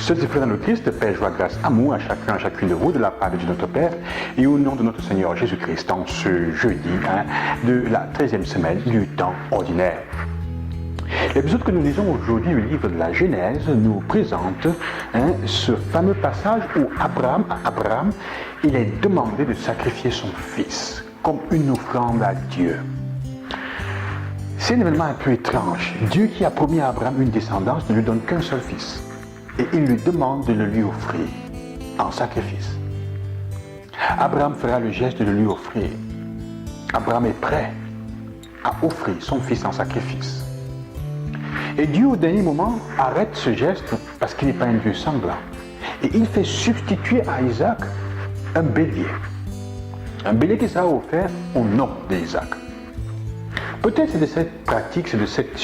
Sœurs et frères dans le Christ, paix, joie, grâce, amour à chacun, à chacune de vous, de la part de Dieu notre Père, et au nom de notre Seigneur Jésus-Christ, en ce jeudi de la 13e semaine du temps ordinaire. L'épisode que nous lisons aujourd'hui, le livre de la Genèse, nous présente ce fameux passage où Abraham, il est demandé de sacrifier son fils comme une offrande à Dieu. C'est un événement un peu étrange. Dieu qui a promis à Abraham une descendance ne lui donne qu'un seul fils. Et il lui demande de le lui offrir en sacrifice. Abraham fera le geste de le lui offrir. Abraham est prêt à offrir son fils en sacrifice. Et Dieu, au dernier moment, arrête ce geste parce qu'il n'est pas un Dieu sanglant. Et il fait substituer à Isaac un bélier. Un bélier qui sera offert au nom d'Isaac. Peut-être c'est de cette pratique, c'est de cette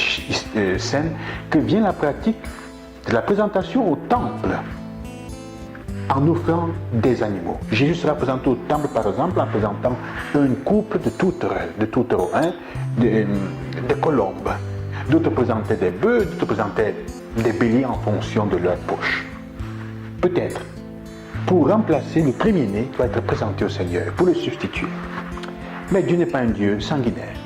scène que vient la pratique de la présentation au temple en offrant des animaux. Jésus sera présenté au temple, par exemple, en présentant un couple de tourtereaux, de colombes. D'autres présentaient des bœufs, d'autres présentaient des béliers en fonction de leur poche. Peut-être pour remplacer le premier-né qui va être présenté au Seigneur, pour le substituer. Mais Dieu n'est pas un Dieu sanguinaire.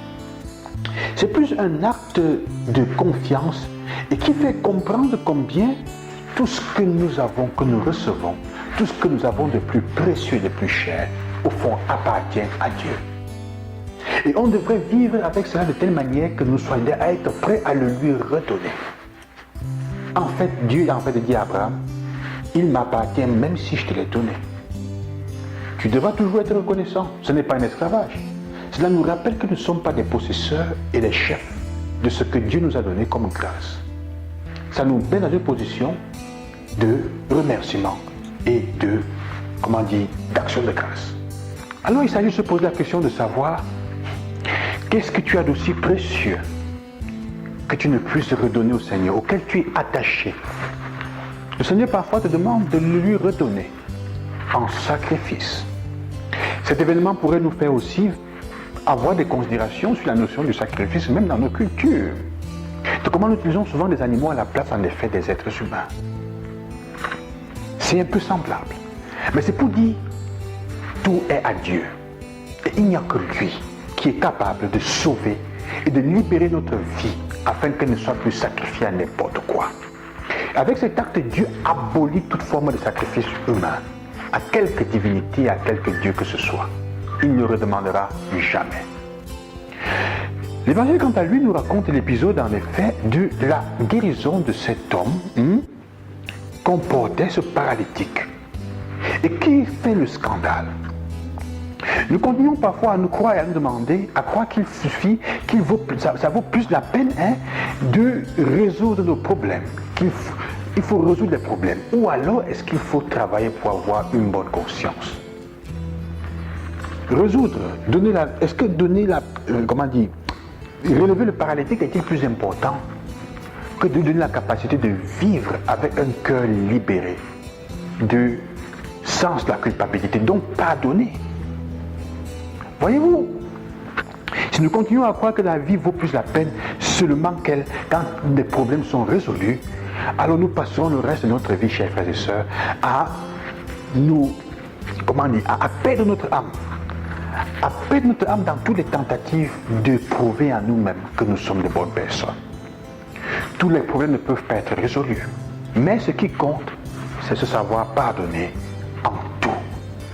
C'est plus un acte de confiance et qui fait comprendre combien tout ce que nous avons, que nous recevons, tout ce que nous avons de plus précieux, de plus cher, au fond appartient à Dieu. Et on devrait vivre avec cela de telle manière que nous soyons à être prêts à le lui redonner. En fait, Dieu a en fait dit à Abraham, il m'appartient même si je te l'ai donné. Tu devras toujours être reconnaissant, ce n'est pas un esclavage. Cela nous rappelle que nous ne sommes pas des possesseurs et des chefs de ce que Dieu nous a donné comme grâce. Ça nous met dans une position de remerciement et de, d'action de grâce. Alors il s'agit de se poser la question de savoir qu'est-ce que tu as d'aussi précieux que tu ne puisses redonner au Seigneur, auquel tu es attaché. Le Seigneur parfois te demande de le lui redonner en sacrifice. Cet événement pourrait nous faire aussi avoir des considérations sur la notion du sacrifice, même dans nos cultures. De comment nous utilisons souvent des animaux à la place, en effet, des êtres humains. C'est un peu semblable. Mais c'est pour dire, tout est à Dieu. Et il n'y a que lui qui est capable de sauver et de libérer notre vie afin qu'elle ne soit plus sacrifiée à n'importe quoi. Avec cet acte, Dieu abolit toute forme de sacrifice humain à quelque divinité, à quelque Dieu que ce soit. Il ne redemandera jamais. L'Évangile, quant à lui, nous raconte l'épisode, en effet, de la guérison de cet homme qu'on portait, ce paralytique, et qui fait le scandale. Nous continuons parfois à nous croire et à nous demander, à croire qu'il suffit, ça vaut plus la peine de résoudre nos problèmes, il faut résoudre les problèmes, ou alors est-ce qu'il faut travailler pour avoir une bonne conscience? Résoudre, relever le paralytique est-il plus important que de donner la capacité de vivre avec un cœur libéré du sens de la culpabilité, donc pardonner. Voyez-vous, si nous continuons à croire que la vie vaut plus la peine seulement quand les problèmes sont résolus, alors nous passerons le reste de notre vie, chers frères et sœurs, à perdre notre âme. À perdre notre âme dans toutes les tentatives de prouver à nous-mêmes que nous sommes de bonnes personnes. Tous les problèmes ne peuvent pas être résolus. Mais ce qui compte, c'est se savoir pardonner en tout.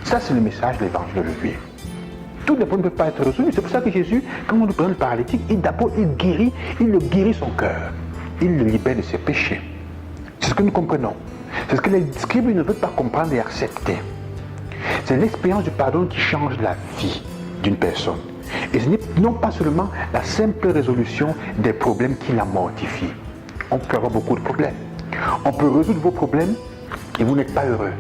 Ça, c'est le message de l'évangile d'aujourd'hui. Tous les problèmes ne peuvent pas être résolus. C'est pour ça que Jésus, quand on nous présente le paralytique, il le guérit son cœur. Il le libère de ses péchés. C'est ce que nous comprenons. C'est ce que les scribes ne veulent pas comprendre et accepter. C'est l'expérience du pardon qui change la vie d'une personne. Et ce n'est non pas seulement la simple résolution des problèmes qui la mortifient. On peut avoir beaucoup de problèmes. On peut résoudre vos problèmes et vous n'êtes pas heureux.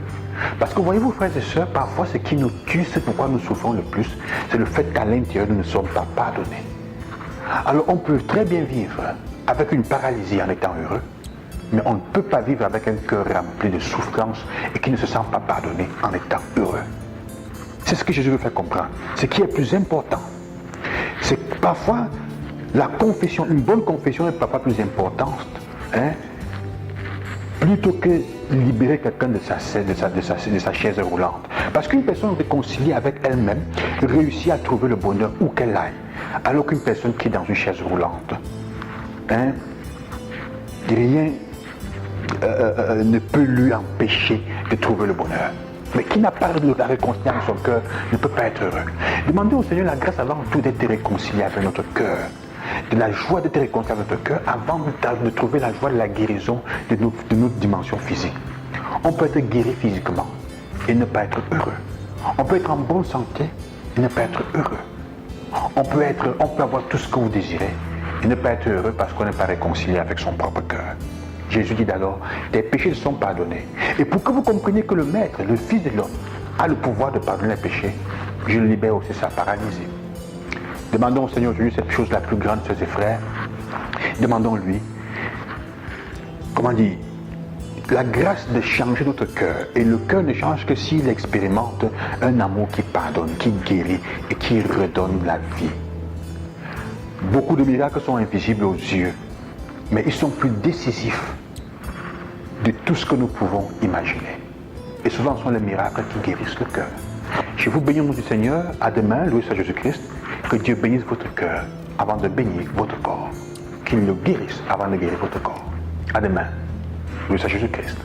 Parce que voyez-vous, frères et sœurs, parfois ce qui nous tue, c'est pourquoi nous souffrons le plus, c'est le fait qu'à l'intérieur, nous ne sommes pas pardonnés. Alors on peut très bien vivre avec une paralysie en étant heureux, mais on ne peut pas vivre avec un cœur rempli de souffrance et qui ne se sent pas pardonné en étant heureux. C'est ce que Jésus veut faire comprendre. Ce qui est plus important, c'est que parfois la confession, une bonne confession est parfois plus importante, plutôt que libérer quelqu'un de sa chaise roulante. Parce qu'une personne réconciliée avec elle-même réussit à trouver le bonheur où qu'elle aille. Alors qu'une personne qui est dans une chaise roulante, rien ne peut lui empêcher de trouver le bonheur. Mais qui n'a pas de la réconciliation dans son cœur ne peut pas être heureux. Demandez au Seigneur la grâce avant tout d'être réconcilié avec notre cœur. De la joie d'être réconcilié avec notre cœur avant de trouver la joie de la guérison de notre dimension physique. On peut être guéri physiquement et ne pas être heureux. On peut être en bonne santé et ne pas être heureux. On peut avoir tout ce que vous désirez et ne pas être heureux parce qu'on n'est pas réconcilié avec son propre cœur. Jésus dit alors, tes péchés sont pardonnés. Et pour que vous compreniez que le Maître, le Fils de l'homme, a le pouvoir de pardonner les péchés, je le libère aussi sa paralysie. Demandons au Seigneur Jésus cette chose la plus grande, sœurs et frères. Demandons-lui, la grâce de changer notre cœur. Et le cœur ne change que s'il expérimente un amour qui pardonne, qui guérit et qui redonne la vie. Beaucoup de miracles sont invisibles aux yeux, mais ils sont plus décisifs de tout ce que nous pouvons imaginer. Et souvent, ce sont les miracles qui guérissent le cœur. Je vous bénis au nom du Seigneur. À demain, loué soit Jésus-Christ. Que Dieu bénisse votre cœur avant de bénir votre corps. Qu'il le guérisse avant de guérir votre corps. À demain, loué soit Jésus-Christ.